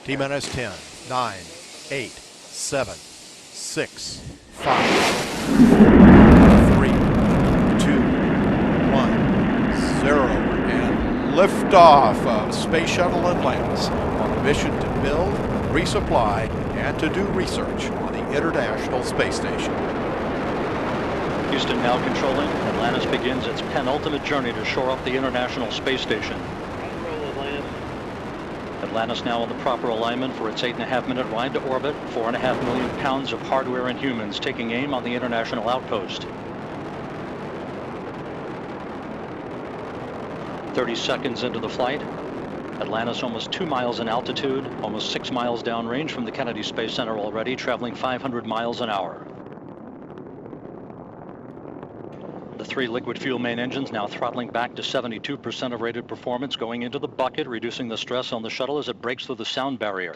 T-minus 10, 9, 8, 7, 6, 5, 3, 2, 1, 0, and liftoff of Space Shuttle Atlantis on a mission to build, resupply, and to do research on the International Space Station. Houston now controlling. Atlantis begins its penultimate journey to shore up the International Space Station. Atlantis now on the proper alignment for its 8.5-minute ride to orbit. 4.5 million pounds of hardware and humans taking aim on the International Outpost. 30 seconds into the flight. Atlantis almost 2 miles in altitude, almost 6 miles downrange from the Kennedy Space Center already, traveling 500 miles an hour. The 3 liquid fuel main engines now throttling back to 72% of rated performance, going into the bucket, reducing the stress on the shuttle as it breaks through the sound barrier.